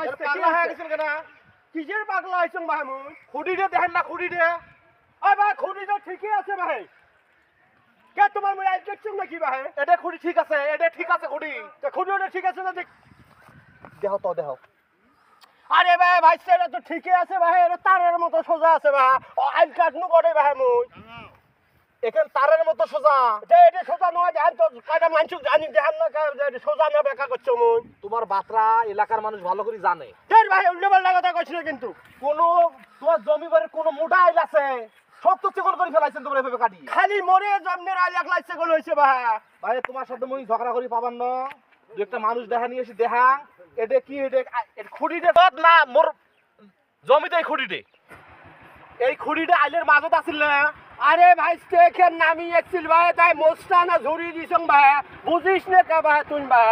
ভাই পাগলা হয়ে গেছেন কেন? কিসের পাগলা হইছেন ভাই মুই? খুঁটিতে দেখেন না খুঁটিতে? ওই ভাই খুঁটি তো ঠিকই আছে ভাই। কে তোমার মোবাইল দেখছেন নাকি ভাই? এটা খুঁটি ঠিক আছে, এটা ঠিক আছে খুঁটি। তা খুঁটিটা ঠিক আছে না দেখ। দেখো তো দেখো। আরে ভাই ভাই সেটা তো ঠিকই আছে ভাই, এটা তারের মতো সোজা আছে ভাই। ও আইল কাটনু করে ভাই মুই। এখানে তারের মতো সোজা। যে এটা সোজা নয়, জান তো কয়টা মানুষ জানি জান না যে এটা সোজা না বেকা করছো মুই। তোমার বাতরা এলাকার মানুষ ভালো করে জানে। তোর ভাই উল্টো পাল্টা কথা কইছ না কিন্তু। কোনো তোমার জমি বাড়ির কোনো মোটা আইল আছে? সব তো চিকন করে ফেলাইছেন তোমরা এভাবে কাটিয়ে। খালি মরে জমনের আইল এক লাইছে কোন হইছে ভাই। ভাই তোমার সাথে মুই ঝগড়া করি পাবান না। দু একটা মানুষ দেখা নিয়ে এসে দেখা এটা কি এটা খুঁটিতে না মোর জমিতে খুঁটিতে। এই খুঁটিতে আইলের মাঝত আছিল না? আরে ভাই স্টেকের নামি একছিল ভাই, তাই মোস্তা না ঝুরি দিছং ভাই। বুঝিস না কা ভাই তুই ভাই?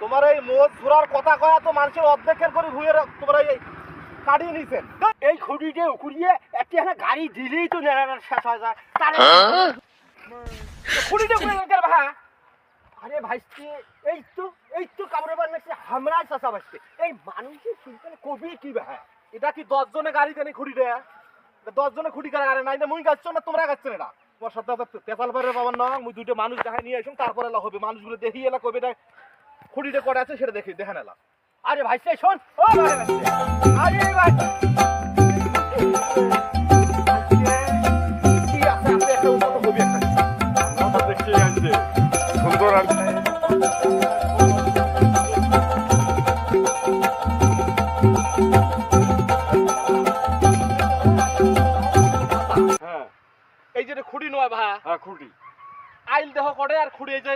তোমার এই মোজ ঘোরার কথা কয়া তো মানুষের অর্ধেকের করে ঘুরে তোমরা এই কাটিয়ে নিছেন। এই খুঁড়িতে উকুড়িয়ে একটা না গাড়ি দিলেই তো নেড়ানোর শেষ হয়ে যায়। তারে খুঁড়িতে উকুড়ে গেল ভাই। আরে ভাই এই তো কামড়ে বার নাকি হামরাই চাচা ভাইতে। এই মানুষের চিন্তা কবি কি ভাই? এটা কি 10 জনে গাড়ি দেনে খুঁটিতে? 10 জনে খুঁটি করে গাড়ি নাই না মুই গাচ্ছ না তোমরা গাচ্ছ না? তোমার সাথে পেপাল পারে পাবান না। মুই দুইটা মানুষ দেখা নিয়ে আসুন, তারপরে এলা হবে। মানুষগুলো দেখি এলা কবে এটা খুঁটিতে করে আছে সেটা দেখি দেখেন এলা। আরে ভাই সে শোন, ও ভাই আরে ভাই কি আছে আপনি একটা উন্নত হবি একটা। কথা দেখতে আসছে সুন্দর আর হ্যাঁ এই যে খুঁটি নয় ভাই, হ্যাঁ খুঁটি আইল দেহ করে আর খুঁড়ি এই যে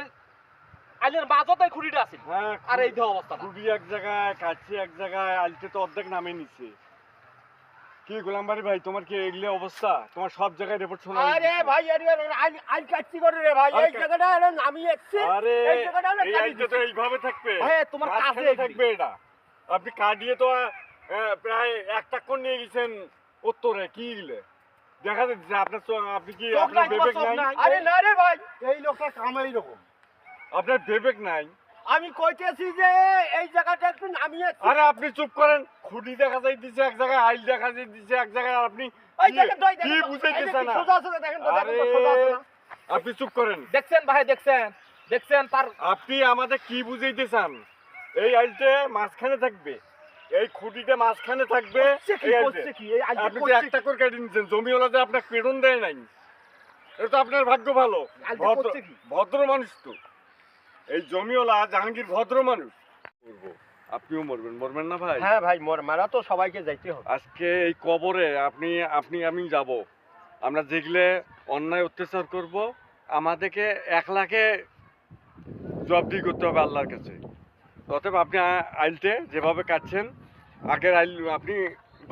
আইলের মাঝতে খুঁটিটা আছে। হ্যাঁ আর এই দেহ অবস্থাটা। খুঁটি এক জায়গায় কাছে এক জায়গায় আলতে তো অর্ধেক নামে নিচ্ছে। কি গোলামবাড়ি ভাই তোমার কি এগুলো অবস্থা? তোমার সব জায়গায় রিপোর্ট শোনা আরে ভাই আইল কাটছি করে রে ভাই। এই জায়গাটা হলো নামি একছে। আরে এই জায়গাটা হলো এই কাটি আইলটা তো এইভাবে থাকবে। হ্যাঁ, তোমার কাছে মাঝখানে থাকবে এটা। আপনি কাটিয়ে তো প্রায় 1 টাক্কর নিয়ে গেছেন উত্তরে কি গিলে দেখা যাচ্ছে আপনার আপনি কি চোখ আপনার নাই, তোমার বিবেক চোখ নাই? নাই। আরে না রে ভাই, এই লোকটার কাম এইরকম। আপনার বিবেক নাই? আমি কইতেছি যে এই জায়গাটা একটু নামি একছে। আরে আপনি চুপ করেন। খুঁটি দেখা যাইতেছে এক জায়গায়, আইল দেখা যাইতেছে এক জায়গায়, আর আপনি এই দেখেন তো, এই কি দেখেন তো, বুঝাইতেছেন এই না? যে সোজা আছে না, দেখেন তো, আরে দেখেন তো, সোজা আছে না? আপনি চুপ করেন। দেখছেন ভাই, দেখছেন তার আপনি আমাদের কি বুঝাইতে চান? এই আইলতে মাঝখানে থাকবে, এই খুঁটিতে মাঝখানে থাকবে। করছে কি, এই আইলতে। করছে কি? এই আইলটা আপনি তো করছে 1 টাক্কর কেটে নিচ্ছেন, জমিওয়ালা যে আপনাকে পেরন দেয় নাই। এটা তো আপনার ভাগ্য ভালো। আইলটা করছে কি? ভদ্র মানুষ তো এই জমিওয়ালা জাহাঙ্গীর, ভদ্র মানুষ। আপনিও মরবেন না ভাই? হ্যাঁ ভাই, মারা তো সবাইকে যাইতে হবে। আজকে এই কবরে আমি যাব। আমরা যেগুলো অন্যায় অত্যাচার করব আমাদেরকে 1 লাখে জবাবদিহি করতে হবে আল্লাহর কাছে। অতএব আপনি আইলতে যেভাবে কাটছেন আগের আইল আপনি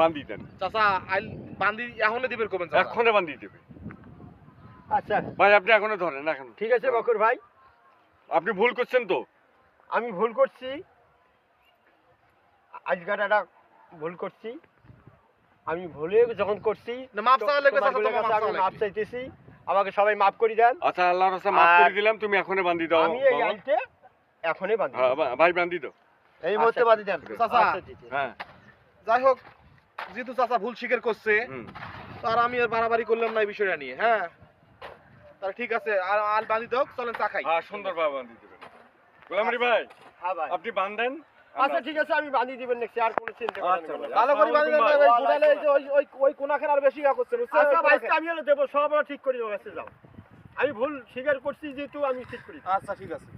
বান্ধি দেন। চাচা আইল বান্ধি এখনই দিবেন কবেন চাচা? এক্ষণে বান্ধি দেবে আচ্ছা ভাই। আপনি এখনো ধরেন এখন। ঠিক আছে বকুর ভাই, আপনি ভুল করছেন তো। আমি ভুল করছি। আজকাল একটা ভুল করছি। আমি ভুলে যখন করছি না, মাপ চাওয়া লাগবে চাচা, তোমার তোমার মাপ কাছে আমি চাওয়া মাপ লাগবে। চাইতেছি। আমাকে সবাই মাফ করে দেন। আচ্ছা আল্লাহর রাস্তায় মাফ আর করে দিলাম, তুমি এখনই বান্ধি দাও। আমি এই বাবা। আইলতে এখনই বাঁধি। হ্যাঁ, ভাই বান্ধি দাও। এই মুহূর্তে বাঁধি দেন। চাচা, হ্যাঁ যাই হোক, যেহেতু চাচা ভুল স্বীকার করছে, হুম। তার আমি আর বাড়াবাড়ি করলাম না এই বিষয়টা নিয়ে। হ্যাঁ, তাহলে ঠিক আছে, আর আল বাঁধি দাও, চলেন চা খাই। হ্যাঁ সুন্দরভাবে বান্ধি দেবেন। গোলামরি ভাই হ্যাঁ ভাই, আপনি বান্ধেন। আচ্ছা ঠিক আছে, আমি বাঁধি দিবেন নেক্সট, আর কোনো চিন্তা করেন আচ্ছা ভাই। না। ভালো করে বাঁধি দেন ভাই, ওই গুড়ালে এই যে ওই কোনাখান আর বেশি করছে, বুঝছেন? আচ্ছা ওই ভাই, কোনাখান। আমি হলো দেবো, সব ঠিক করে দেবো, যাও। আমি ভুল স্বীকার করছি যেহেতু আমি ঠিক করি। আচ্ছা ঠিক আছে।